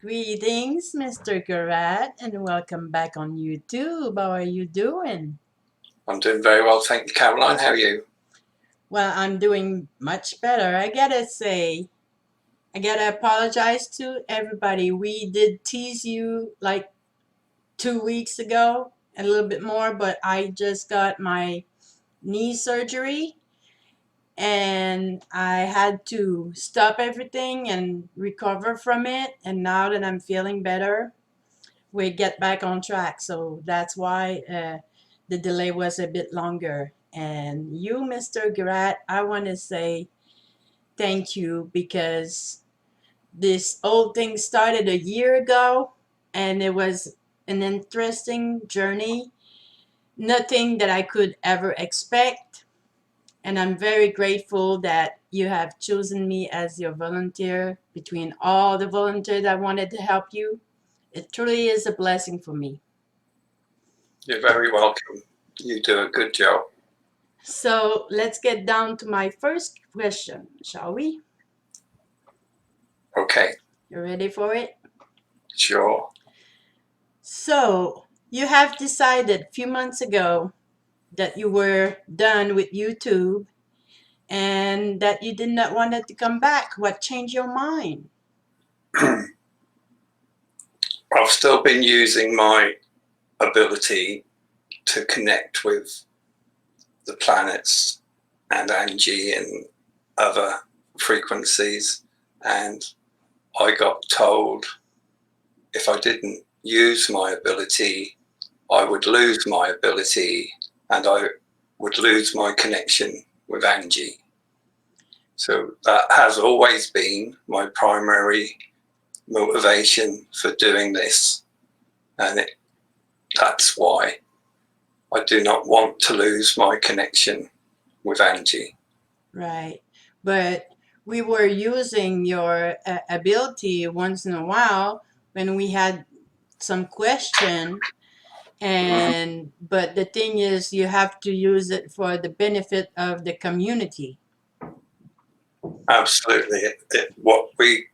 Greetings, Mr. Garratt, and welcome back on YouTube. How are you doing? I'm doing very well, thank you, Caroline. How are you? Well, I'm doing much better. I gotta apologize to everybody. We did tease you like 2 weeks ago, a little bit more, but I just got my knee surgery and I had to stop everything and recover from it. And now that I'm feeling better, we get back on track. So that's why the delay was a bit longer. And you, Mr. Garratt, I want to say thank you because this whole thing started a year ago and it was an interesting journey. Nothing that I could ever expect. And I'm very grateful that you have chosen me as your volunteer between all the volunteers that wanted to help you. It truly is a blessing for me. You're very welcome. You do a good job. So let's get down to my first question, shall we? Okay, You ready for it? sure. So you have decided a few months ago that you were done with YouTube and that you did not want it to come back. What changed your mind? I've still been using my ability to connect with the planets and Angie and other frequencies, and I got told if I didn't use my ability, I would lose my ability and I would lose my connection with Angie. So that has always been my primary motivation for doing this, and that's why I do not want to lose my connection with Angie. Right. But we were using your ability once in a while when we had some question. And but the thing is, you have to use it for the benefit of the community. Absolutely. What we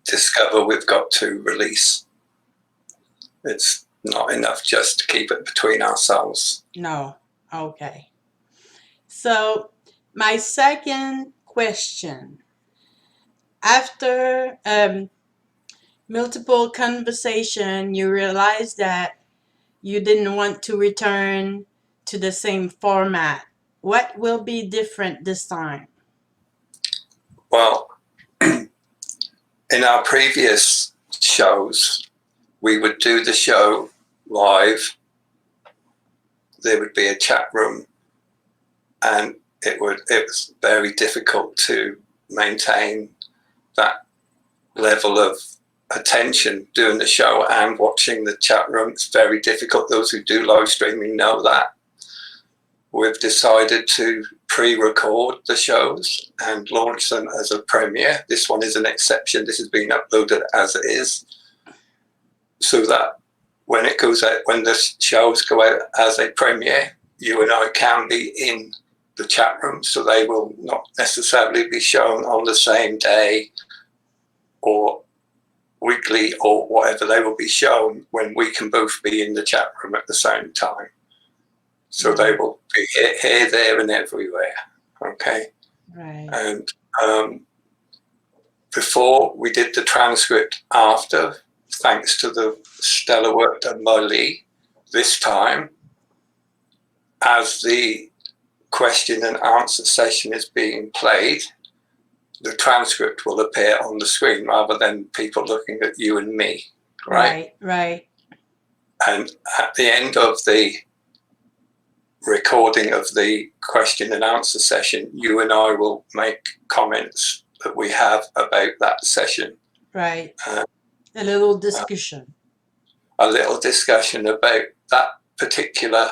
discover we've got to release. It's not enough just to keep it between ourselves. No. Okay. So my second question, after multiple conversation, you realized that you didn't want to return to the same format. What will be different this time? Well, in our previous shows, we would do the show live. There would be a chat room, and it was very difficult to maintain that level of attention doing the show and watching the chat room. It's very difficult. Those who do live streaming know that. We've decided to pre-record the shows and launch them as a premiere. This one is an exception. This has been uploaded as it is, so that when it goes out, when the shows go out as a premiere, you and I can be in the chat room, so they will not necessarily be shown on the same day or weekly or whatever. They will be shown when we can both be in the chat room at the same time. So they will be here, there, and everywhere. Okay. Right. And before we did the transcript after, thanks to the stellar work done by Lee, this time, as the question and answer session is being played, the transcript will appear on the screen rather than people looking at you and me, right? Right. And at the end of the recording of the question and answer session, you and I will make comments that we have about that session. Right. A little discussion. A little discussion about that particular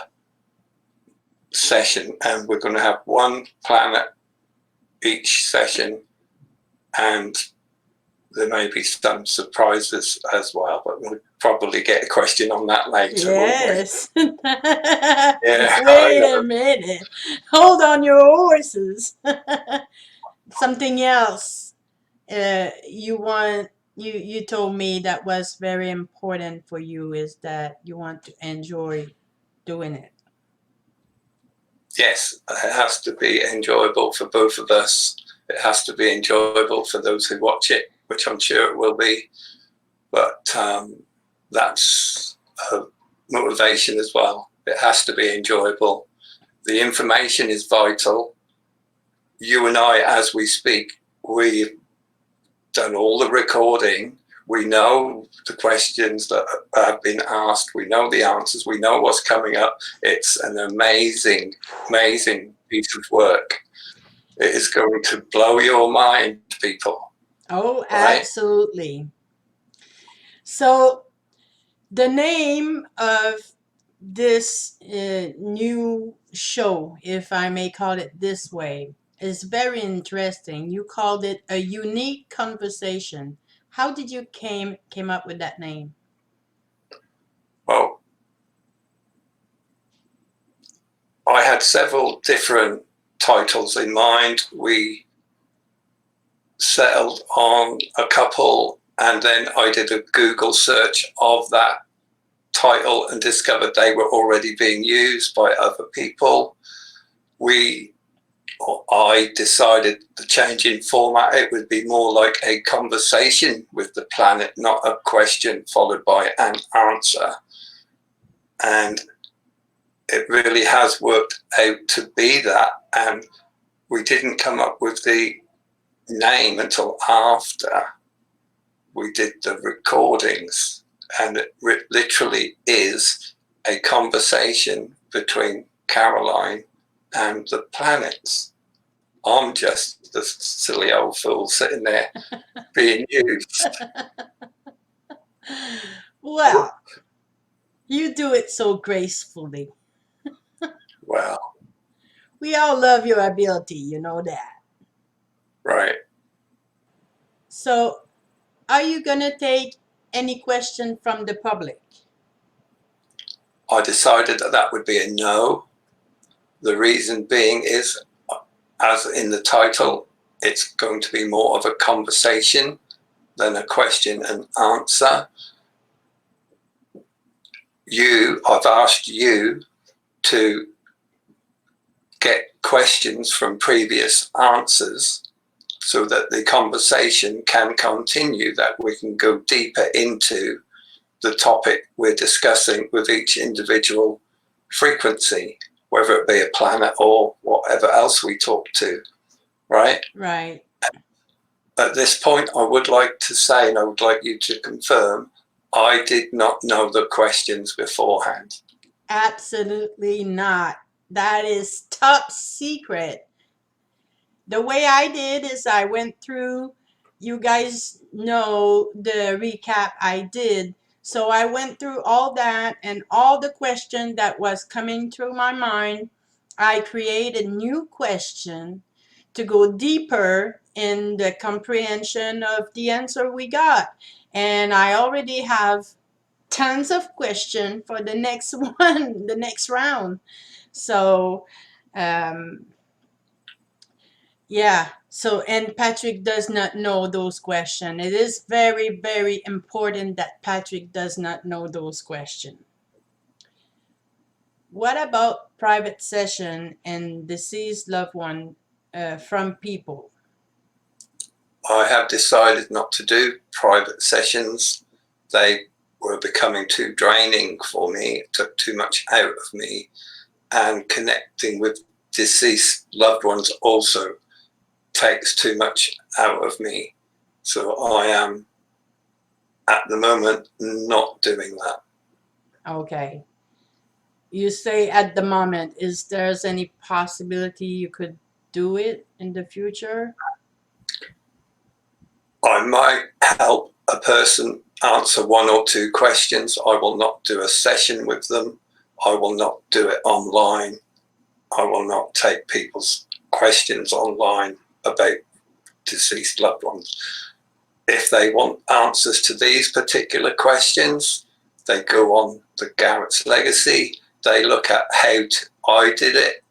session, and we're going to have one planet each session, and there may be some surprises as well, but we'll probably get a question on that later. Yes. Yeah, Wait a minute. Hold on your horses. Something else you want you told me that was very important for you is that you want to enjoy doing it. Yes, it has to be enjoyable for both of us. It has to be enjoyable for those who watch it, which I'm sure it will be. But that's a motivation as well. It has to be enjoyable. The information is vital. You and I, as we speak, we've done all the recording. We know the questions that have been asked. We know the answers. We know what's coming up. It's an amazing, amazing piece of work. It is going to blow your mind, people, Oh, right? absolutely. So the name of this new show, if I may call it this way, is very interesting. You called it a unique conversation. How did you came up with that name? Well, I had several different titles in mind. We settled on a couple, and then I did a Google search of that title and discovered they were already being used by other people. I decided the change in format, it would be more like a conversation with the planet, not a question followed by an answer. And it really has worked out to be that. And we didn't come up with the name until after we did the recordings. And it literally is a conversation between Caroline and the planets. I'm just the silly old fool sitting there being used. Well, you do it so gracefully. Well, We all love your ability, you know that. right. So, are you gonna take any question from the public? I decided that that would be a no. The reason being is, as in the title, it's going to be more of a conversation than a question and answer. I've asked you to get questions from previous answers so that the conversation can continue, that we can go deeper into the topic we're discussing with each individual frequency, whether it be a planet or whatever else we talk to, right? Right. At this point, I would like to say, and I would like you to confirm, I did not know the questions beforehand. Absolutely not. That is top secret. The way I did is I went through, you guys know the recap I did. So I went through all that and all the question that was coming through my mind. I created a new question to go deeper in the comprehension of the answer we got. And I already have tons of questions for the next one, the next round. So, um, yeah. So, and Patrick does not know those questions. It is very, very important that Patrick does not know those questions. What about private session and deceased loved one from people? I have decided not to do private sessions. They were becoming too draining for me. It took too much out of me. And connecting with deceased loved ones also takes too much out of me. So I am at the moment not doing that. Okay. You say at the moment, is there's any possibility you could do it in the future? I might help a person answer one or two questions. I will not do a session with them. I will not do it online. I will not take people's questions online about deceased loved ones. If they want answers to these particular questions, they go on the Garratt's Legacy. They look at how I did it,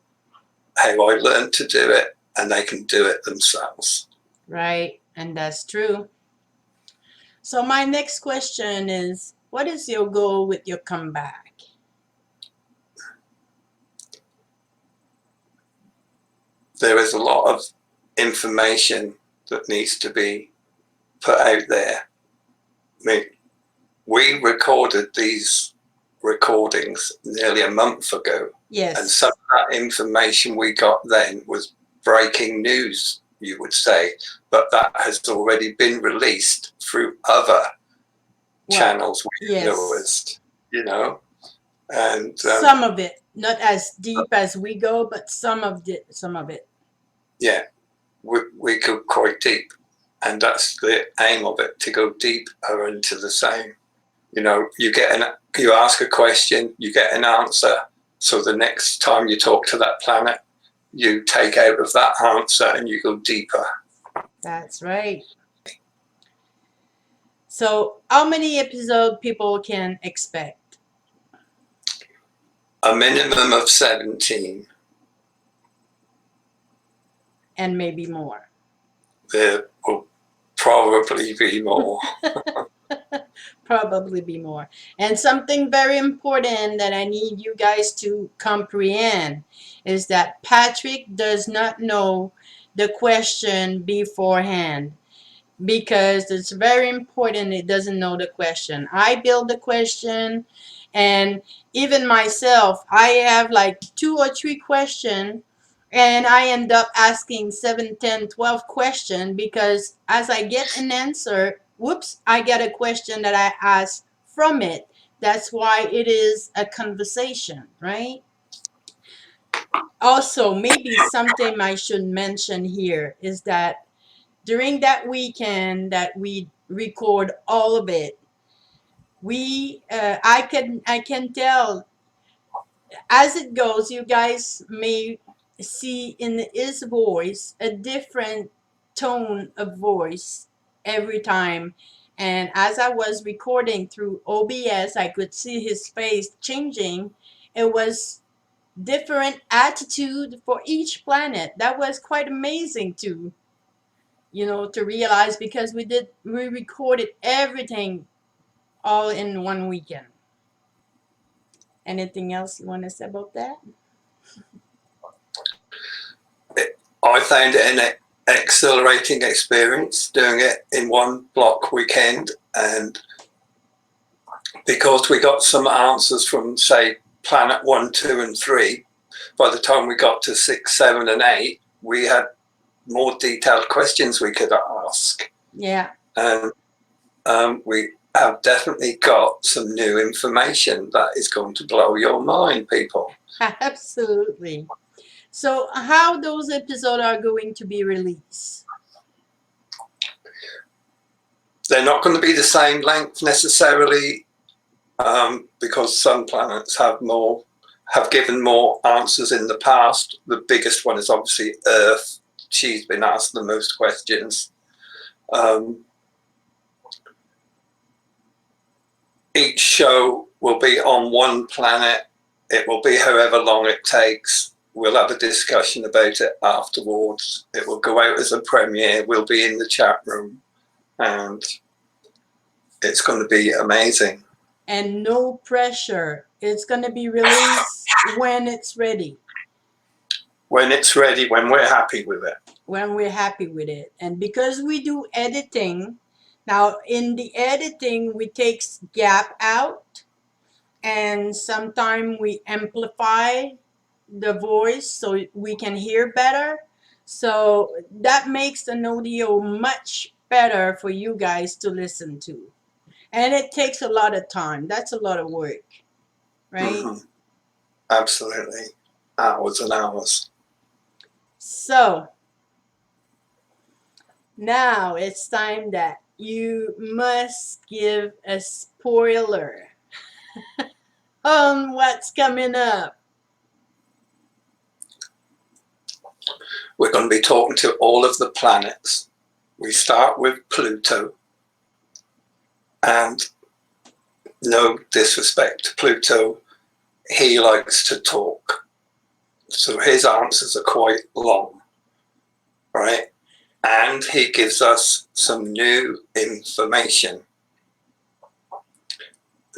how I learned to do it, and they can do it themselves. Right. And that's true. So my next question is, what is your goal with your comeback? There is a lot of information that needs to be put out there. I mean, we recorded these recordings nearly a month ago. Yes. And some of that information we got then was breaking news, you would say, but that has already been released through other channels we noticed, you know. And some of it, not as deep as we go, but some of it. Yeah, we go quite deep, and that's the aim of it, to go deeper into the same. You know, you ask a question, you get an answer. So the next time you talk to that planet, you take out of that answer and you go deeper. That's right. So how many episodes people can expect? A minimum of 17. And maybe more. There will probably be more. Probably be more. And something very important that I need you guys to comprehend is that Patrick does not know the question beforehand, because it's very important it doesn't know the question. I build the question, and even myself, I have like 2 or 3 questions, and I end up asking 7, 10, 12 questions, because as I get an answer, whoops, I get a question that I ask from it. That's why it is a conversation, right? Also, maybe something I should mention here is that during that weekend that we record all of it, I can tell as it goes, you guys may see in his voice a different tone of voice every time. And as I was recording through OBS, I could see his face changing. It was different attitude for each planet. That was quite amazing too, to realize, because we recorded everything all in one weekend. Anything else you want to say about that? I found it an exhilarating experience doing it in one block weekend, and because we got some answers from, say, planet 1, 2 and 3, by the time we got to 6, 7 and 8, we had more detailed questions we could ask. Yeah. And we have definitely got some new information that is going to blow your mind, people. Absolutely. So how those episodes are going to be released? They're not going to be the same length necessarily, because some planets have given more answers in the past. The biggest one is obviously Earth. She's been asked the most questions. Each show will be on one planet. It will be however long it takes. We'll have a discussion about it afterwards. It will go out as a premiere. We'll be in the chat room, and it's going to be amazing. And no pressure. It's going to be released when it's ready. When it's ready, when we're happy with it. When we're happy with it. And because we do editing, now in the editing, we take gap out, and sometimes we amplify the voice so we can hear better. So that makes the audio much better for you guys to listen to. And it takes a lot of time. That's a lot of work, right? Mm-hmm. Absolutely. Hours and hours. So now it's time that you must give a spoiler on what's coming up. We're going to be talking to all of the planets. We start with Pluto. And no disrespect to Pluto, he likes to talk. So his answers are quite long, right? And he gives us some new information.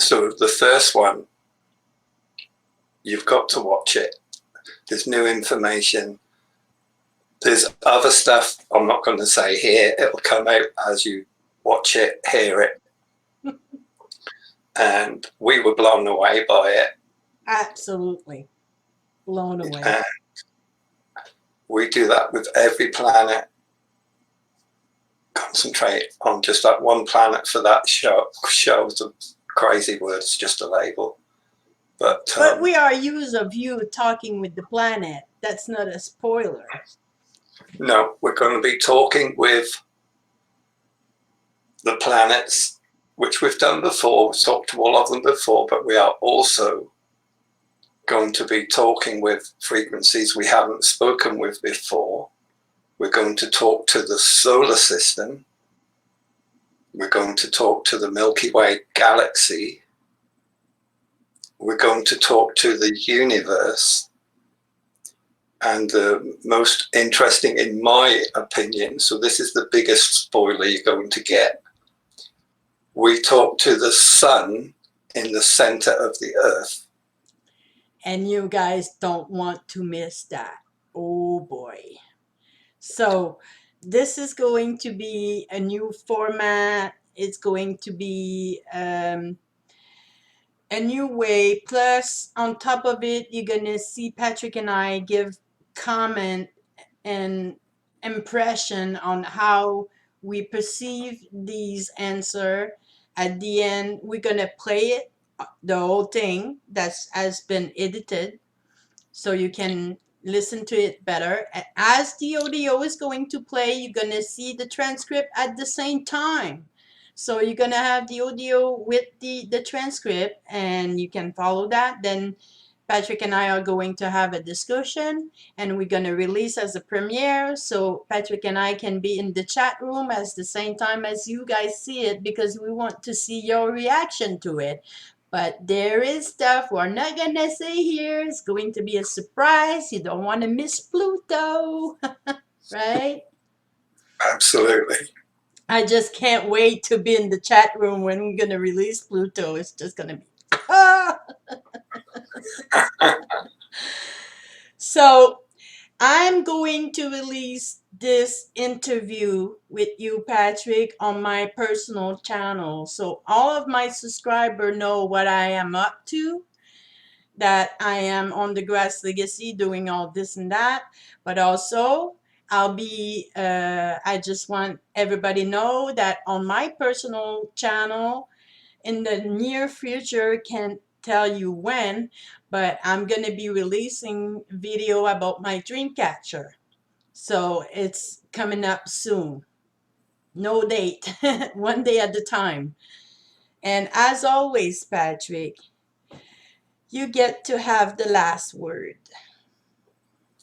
So the first one, you've got to watch it. There's new information. There's other stuff I'm not going to say here. It'll come out as you watch it, hear it. And we were blown away by it. Absolutely blown away. And we do that with every planet. Concentrate on just that one planet for that show. Shows of crazy words, just a label. But we are used of you talking with the planet. That's not a spoiler. No, we're going to be talking with the planets, which we've done before. We've talked to all of them before, but we are also going to be talking with frequencies we haven't spoken with before. We're going to talk to the solar system. We're going to talk to the Milky Way galaxy. We're going to talk to the universe. And the most interesting, in my opinion, so this is the biggest spoiler you're going to get. We talk to the sun in the center of the earth. And you guys don't want to miss that. Oh boy. So this is going to be a new format. It's going to be a new way. Plus, on top of it, you're going to see Patrick and I give comment and impression on how we perceive these answer. At the end, we're going to play it, the whole thing that has been edited, so you can listen to it better. As the audio is going to play, you're going to see the transcript at the same time. So you're going to have the audio with the transcript, and you can follow that. Then Patrick and I are going to have a discussion, and we're going to release as a premiere, so Patrick and I can be in the chat room at the same time as you guys see it, because we want to see your reaction to it. But there is stuff we're not going to say here. It's going to be a surprise. You don't want to miss Pluto, right? Absolutely. I just can't wait to be in the chat room when we're going to release Pluto. It's just going to be... ah! So I'm going to release this interview with you, Patrick, on my personal channel. So all of my subscribers know what I am up to, that I am on the Grass Legacy doing all this and that. But also, I just want everybody know that on my personal channel, in the near future, can't tell you when, but I'm going to be releasing video about my dream catcher. So it's coming up soon. No date, one day at a time. And as always, Patrick, you get to have the last word.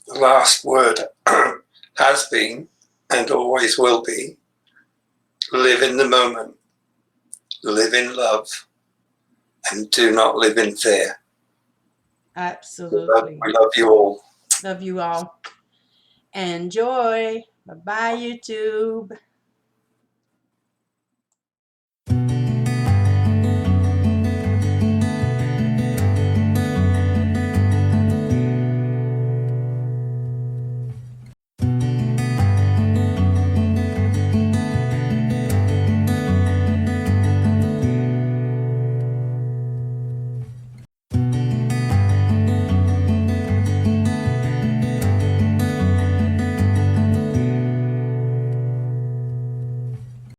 The last word has been and always will be: live in the moment, live in love, and do not live in fear. Absolutely. We love you all. Love you all. Enjoy. Bye-bye, YouTube.